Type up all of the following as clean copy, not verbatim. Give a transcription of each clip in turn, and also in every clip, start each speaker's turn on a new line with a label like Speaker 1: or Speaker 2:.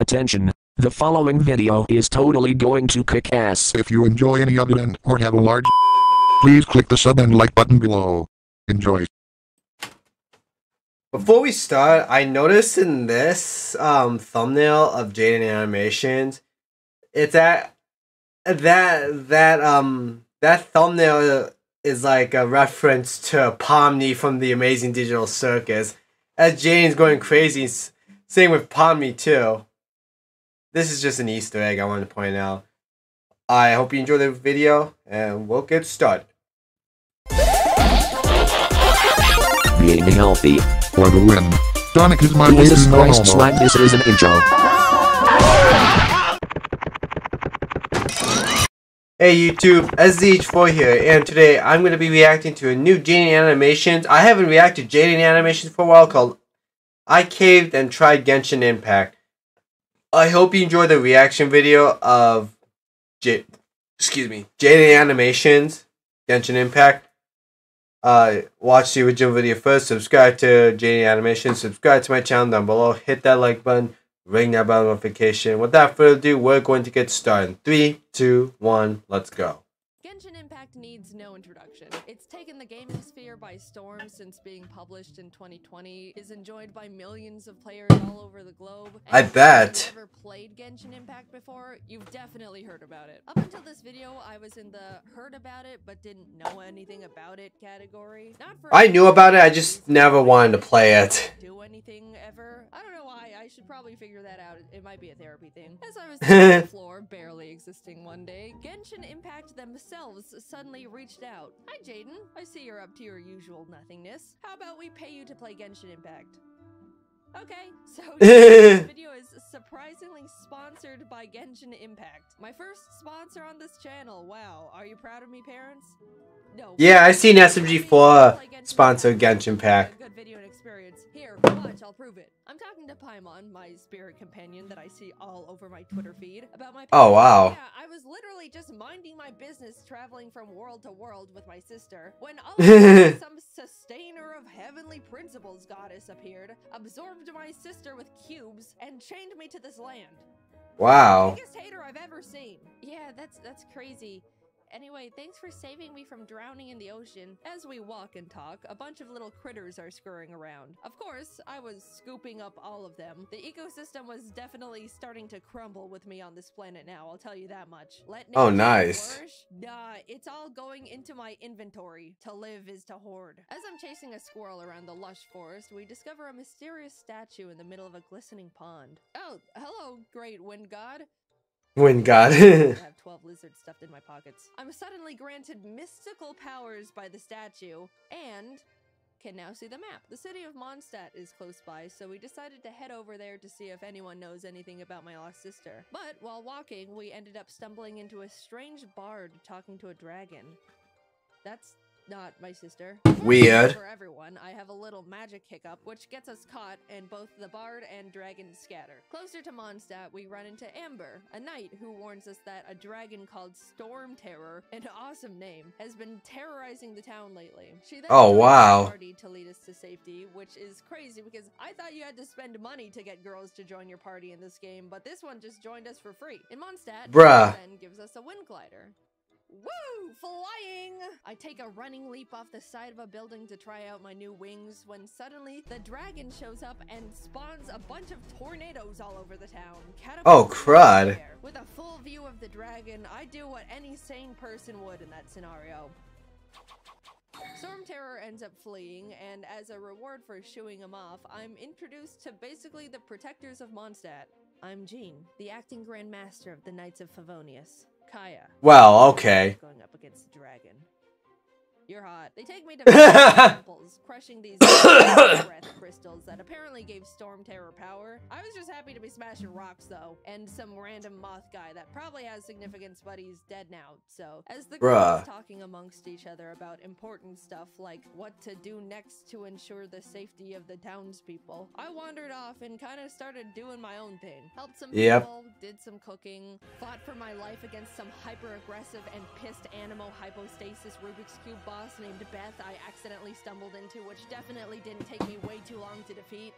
Speaker 1: Attention! The following video is totally going to kick ass.
Speaker 2: If you enjoy any of it or have a large, please click the sub and like button below. Enjoy.
Speaker 3: Before we start, I noticed in this thumbnail of Jaiden animations, it's that thumbnail is like a reference to Pomni from the Amazing Digital Circus. As Jaiden's going crazy, same with Pomni too. This is just an Easter egg I wanted to point out. I hope you enjoy the video, and we'll get started.
Speaker 1: Being healthy.
Speaker 2: For the win. Sonic is my
Speaker 1: Jesus
Speaker 2: latest
Speaker 1: Christ,
Speaker 2: normal.
Speaker 1: swag, this is an intro.
Speaker 3: Hey YouTube, SZH4 here, and today I'm going to be reacting to a new Jaiden animations. I haven't reacted to Jaiden animations for a while, called I Caved and Tried Genshin Impact. I hope you enjoy the reaction video of Jaiden animations, Genshin Impact. Watch the original video first, subscribe to Jaiden animations, subscribe to my channel down below, hit that like button, ring that bell notification. Without further ado, we're going to get started. 3, 2, 1, let's go.
Speaker 4: Genshin Impact needs no introduction. It's taken the gaming sphere by storm since being published in 2020, is enjoyed by millions of players all over the globe. And
Speaker 3: I bet.
Speaker 4: If you've never played Genshin Impact before, you've definitely heard about it. Up until this video, I was in the heard about it but didn't know anything about it category. Not for
Speaker 3: I knew about it, I just never wanted to play it.
Speaker 4: do anything ever. I don't know why. I should probably figure that out. It might be a therapy thing. As I was sitting on the floor, barely existing one day, Genshin Impact themselves suddenly reached out. Hi Jaiden, I see you're up to your usual nothingness. How about we pay you to play Genshin Impact? Okay, so this video is surprisingly sponsored by Genshin Impact. My first sponsor on this channel. Wow, are you proud of me, parents? No.
Speaker 3: Yeah, I seen SMG4 sponsor Genshin Impact.
Speaker 4: Good video and experience. Here, watch, I'll prove it. I'm talking to Paimon, my spirit companion that I see all over my Twitter feed, about my
Speaker 3: Oh, wow.
Speaker 4: Yeah, I was literally just minding my business traveling from world to world with my sister when all of a sudden some sustainer of heavenly principles goddess appeared, absorbed my sister with cubes, and chained me to this land.
Speaker 3: Wow.
Speaker 4: Biggest hater I've ever seen. Yeah, that's crazy. Anyway, thanks for saving me from drowning in the ocean. As we walk and talk, a bunch of little critters are scurrying around. Of course, I was scooping up all of them. The ecosystem was definitely starting to crumble with me on this planet now, I'll tell you that much. Let
Speaker 3: Oh,
Speaker 4: nature
Speaker 3: nice.
Speaker 4: flourish? Nah, it's all going into my inventory. To live is to hoard. As I'm chasing a squirrel around the lush forest, we discover a mysterious statue in the middle of a glistening pond. Oh, hello, great wind god.
Speaker 3: Wind God.
Speaker 4: I have 12 lizards stuffed in my pockets. I'm suddenly granted mystical powers by the statue, and can now see the map. The city of Mondstadt is close by, so we decided to head over there to see if anyone knows anything about my lost sister. But while walking, we ended up stumbling into a strange bard talking to a dragon. That's not my sister.
Speaker 3: Weird.
Speaker 4: For everyone, I have a little magic hiccup, which gets us caught, and both the bard and dragon scatter. Closer to Mondstadt, we run into Amber, a knight who warns us that a dragon called Storm Terror, an awesome name, has been terrorizing the town lately. She then
Speaker 3: Oh,
Speaker 4: joins
Speaker 3: wow.
Speaker 4: the party to lead us to safety, which is crazy because I thought you had to spend money to get girls to join your party in this game, but this one just joined us for free. In Mondstadt,
Speaker 3: Bruh.
Speaker 4: then gives us a wind glider. Woo! Flying! I take a running leap off the side of a building to try out my new wings when suddenly the dragon shows up and spawns a bunch of tornadoes all over the town.
Speaker 3: Oh, crud.
Speaker 4: With a full view of the dragon, I do what any sane person would in that scenario. Storm Terror ends up fleeing, and as a reward for shooing him off, I'm introduced to basically the protectors of Mondstadt. I'm Jean, the acting Grand Master of the Knights of Favonius. Kaya.
Speaker 3: Well, okay.
Speaker 4: Going up against the dragon. You're hot. They take me to temples, crushing these breath crystals that apparently gave Storm Terror power. I was just happy to be smashing rocks, though, and some random moth guy that probably has significance, but he's dead now. So, as the girls talking amongst each other about important stuff like what to do next to ensure the safety of the townspeople, I wandered off and kind of started doing my own thing. Helped some people, did some cooking, fought for my life against some hyper-aggressive and pissed animo hypostasis Rubik's Cube boss named Beth I accidentally stumbled into, which definitely didn't take me way too long to defeat.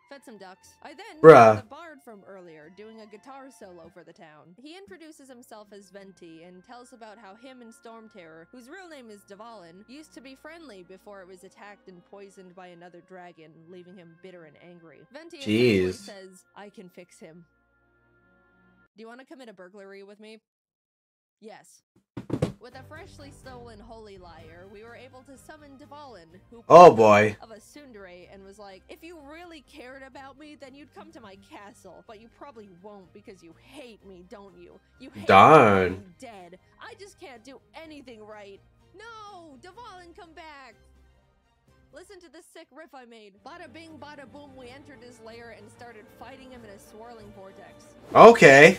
Speaker 4: Fed some ducks. I then met the bard from earlier doing a guitar solo for the town. He introduces himself as Venti and tells about how him and Storm Terror, whose real name is Dvalin, used to be friendly before it was attacked and poisoned by another dragon, leaving him bitter and angry. Venti essentially says, I can fix him. Do you want to commit a burglary with me? Yes. With a freshly stolen Holy Lyre, we were able to summon Dvalin, who
Speaker 3: oh boy,
Speaker 4: of a tsundere, and was like, if you really cared about me, then you'd come to my castle, but you probably won't because you hate me, don't you? You hate
Speaker 3: darn.
Speaker 4: me dead. I just can't do anything right. No, Dvalin, come back. Listen to this sick riff I made. Bada bing, bada boom, we entered his lair and started fighting him in a swirling vortex.
Speaker 3: Okay.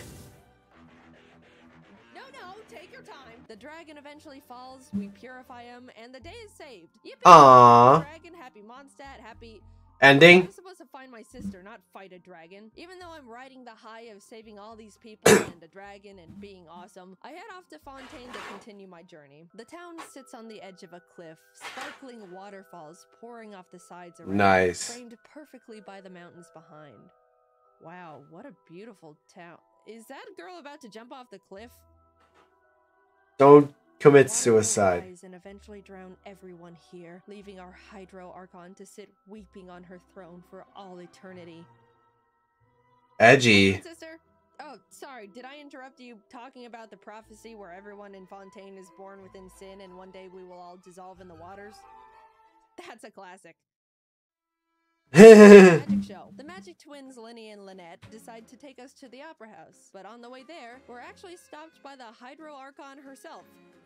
Speaker 4: No, take your time. The dragon eventually falls, we purify him, and the day is saved. Yippee!
Speaker 3: Aww.
Speaker 4: Dragon, happy Mondstadt, happy...
Speaker 3: Ending?
Speaker 4: I'm supposed to find my sister, not fight a dragon. Even though I'm riding the high of saving all these people and a dragon and being awesome, I head off to Fontaine to continue my journey. The town sits on the edge of a cliff, sparkling waterfalls pouring off the sides around,
Speaker 3: Nice.
Speaker 4: framed perfectly by the mountains behind. Wow, what a beautiful town. Is that girl about to jump off the cliff?
Speaker 3: Don't commit
Speaker 4: Water will
Speaker 3: suicide.
Speaker 4: rise and eventually drown everyone here, leaving our Hydro Archon to sit weeping on her throne for all eternity.
Speaker 3: Edgy.
Speaker 4: Sister? Oh, sorry, did I interrupt you talking about the prophecy where everyone in Fontaine is born within sin and one day we will all dissolve in the waters? That's a classic. Magic show. The magic twins Linny and Lynette decide to take us to the opera house, but on the way there, we're actually stopped by the Hydro Archon herself,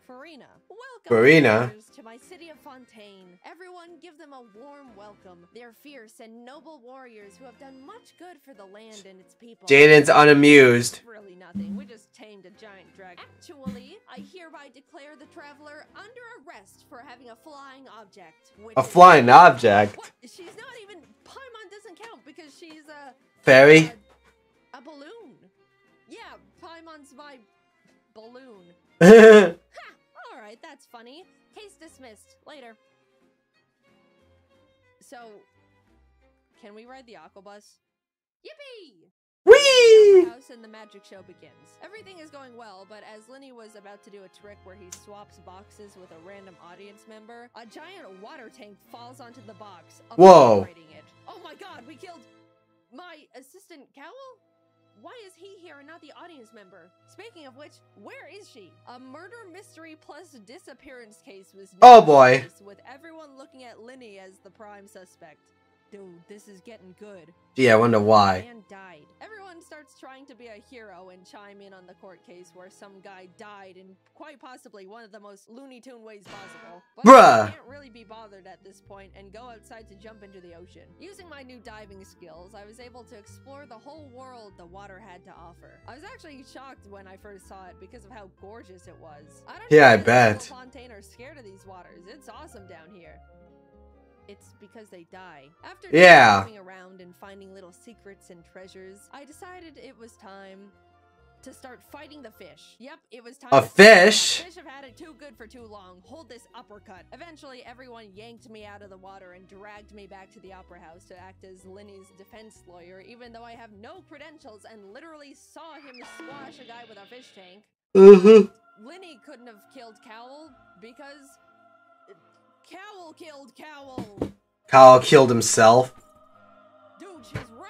Speaker 4: Farina. Welcome,
Speaker 3: Farina?
Speaker 4: visitors, to my city of Fontaine. Everyone give them a warm welcome. They're fierce and noble warriors who have done much good for the land and its people.
Speaker 3: Jaiden's unamused.
Speaker 4: Really nothing. We just tamed a giant dragon. Actually, I hereby declare the traveler under arrest for having a flying object.
Speaker 3: A flying object?
Speaker 4: What? She's not even... Paimon doesn't count because she's a...
Speaker 3: Fairy?
Speaker 4: A balloon. Yeah, Paimon's my... balloon.
Speaker 3: Whee!
Speaker 4: Ha! Alright, that's funny. Case dismissed. Later. So... Can we ride the Aquabus? Yippee! House and the magic show begins. Everything is going well, but as Linny was about to do a trick where he swaps boxes with a random audience member, a giant water tank falls onto the box,
Speaker 3: Whoa.
Speaker 4: obliterating it. Oh my god, we killed my assistant Cowl? Why is he here and not the audience member? Speaking of which, where is she? A murder mystery plus disappearance case was
Speaker 3: Oh boy.
Speaker 4: with everyone looking at Linny as the prime suspect. Dude, this is getting good.
Speaker 3: Gee, I wonder why.
Speaker 4: Man died. Everyone starts trying to be a hero and chime in on the court case where some guy died in quite possibly one of the most Looney Tune ways possible. But
Speaker 3: Bruh.
Speaker 4: I can't really be bothered at this point and go outside to jump into the ocean. Using my new diving skills, I was able to explore the whole world the water had to offer. I was actually shocked when I first saw it because of how gorgeous it was. I don't
Speaker 3: Yeah,
Speaker 4: know
Speaker 3: I
Speaker 4: why
Speaker 3: bet.
Speaker 4: people Fontaine are scared of these waters. It's awesome down here. It's because they die. After
Speaker 3: Yeah.
Speaker 4: moving around and finding little secrets and treasures, I decided it was time to start fighting the fish. Yep, it was time.
Speaker 3: A
Speaker 4: to
Speaker 3: fish?
Speaker 4: Fish have had it too good for too long. Hold this uppercut. Eventually, everyone yanked me out of the water and dragged me back to the opera house to act as Linny's defense lawyer, even though I have no credentials and literally saw him squash a guy with a fish tank. Linny couldn't have killed Cowl because Cowl killed Cowl.
Speaker 3: Kyle killed himself.
Speaker 4: Dude, she's right.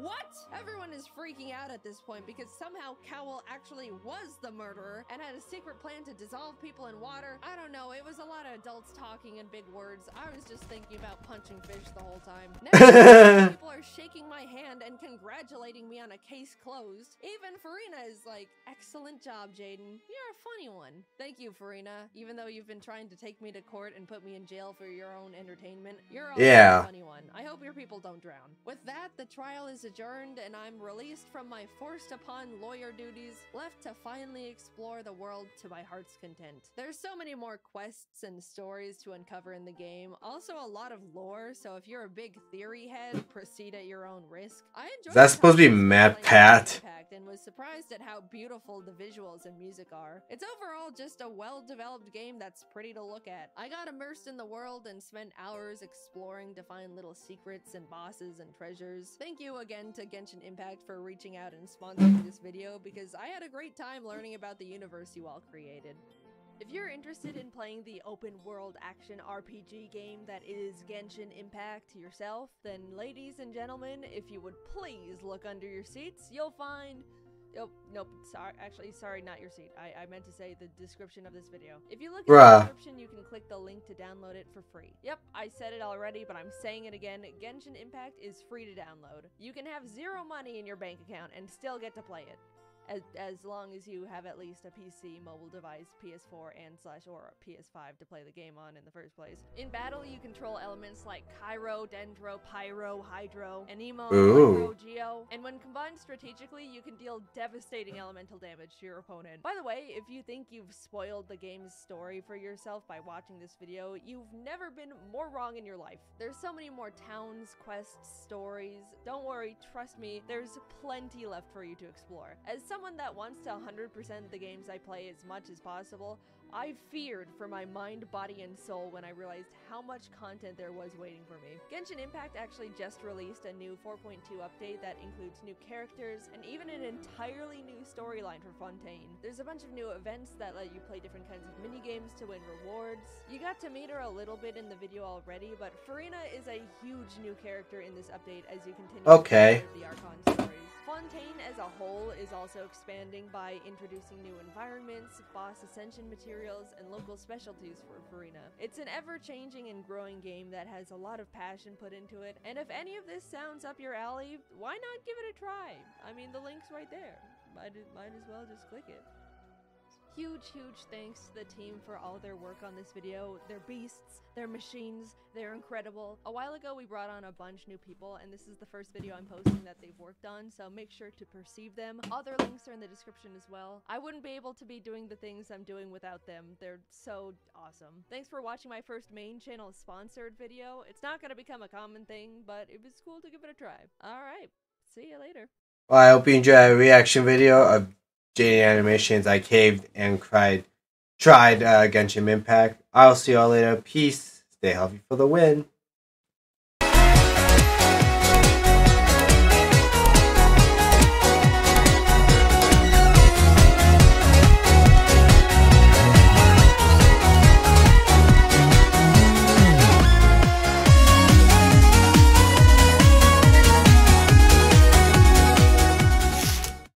Speaker 4: What? Everyone is freaking out at this point because somehow Cowl actually was the murderer and had a secret plan to dissolve people in water. I don't know. It was a lot of adults talking in big words. I was just thinking about punching fish the whole time. Now, people are shaking my hand and congratulating me on a case closed. Even Farina is like, excellent job, Jaiden. You're a funny one. Thank you, Farina. Even though you've been trying to take me to court and put me in jail for your own entertainment, you're also
Speaker 3: Yeah.
Speaker 4: a funny one. I hope your people don't drown. With that, the trial is adjourned and I'm released from my forced upon lawyer duties, left to finally explore the world to my heart's content. There's so many more quests and stories to uncover in the game, also a lot of lore, so if you're a big theory head, proceed at your own risk. I enjoyed
Speaker 3: That's supposed to be
Speaker 4: the time
Speaker 3: Matt
Speaker 4: playing
Speaker 3: Pat.
Speaker 4: Genshin Impact and was surprised at how beautiful the visuals and music are. It's overall just a well-developed game that's pretty to look at. I got immersed in the world and spent hours exploring to find little secrets and bosses and treasures. Thank you again to Genshin Impact for reaching out and sponsoring this video, because I had a great time learning about the universe you all created. If you're interested in playing the open-world action RPG game that is Genshin Impact yourself, then ladies and gentlemen, if you would please look under your seats, you'll find... Oh, nope, sorry, not your seat. I meant to say the description of this video. If you look at the description, you can click the link to download it for free. Yep, I said it already, but I'm saying it again. Genshin Impact is free to download. You can have zero money in your bank account and still get to play it. As long as you have at least a PC, mobile device, PS4, or a PS5 to play the game on in the first place. In battle, you control elements like Cairo, Dendro, Pyro, Hydro, Anemo, Hydro, Geo, and when combined strategically, you can deal devastating elemental damage to your opponent. By the way, if you think you've spoiled the game's story for yourself by watching this video, you've never been more wrong in your life. There's so many more towns, quests, stories. Don't worry, trust me, there's plenty left for you to explore. As someone that wants to 100% the games I play as much as possible, I feared for my mind, body, and soul when I realized how much content there was waiting for me. Genshin Impact actually just released a new 4.2 update that includes new characters and even an entirely new storyline for Fontaine. There's a bunch of new events that let you play different kinds of minigames to win rewards. You got to meet her a little bit in the video already, but Farina is a huge new character in this update as you continue to the Archon stories. Fontaine as a whole is also expanding by introducing new environments, boss ascension materials, and local specialties for Farina. It's an ever-changing and growing game that has a lot of passion put into it, and if any of this sounds up your alley, why not give it a try? I mean, the link's right there. Might as well just click it. Huge thanks to the team for all their work on this video. They're beasts, they're machines, they're incredible. A while ago we brought on a bunch new people, and this is the first video I'm posting that they've worked on, so make sure to perceive them. All their links are in the description as well. I wouldn't be able to be doing the things I'm doing without them. They're so awesome. Thanks for watching my first main channel sponsored video. It's not gonna become a common thing, but it was cool to give it a try. Alright, see you later.
Speaker 3: Well, I hope you enjoyed a reaction video of Jaiden Animations. I caved and tried Genshin Impact. I'll see y'all later. Peace. Stay healthy for the win.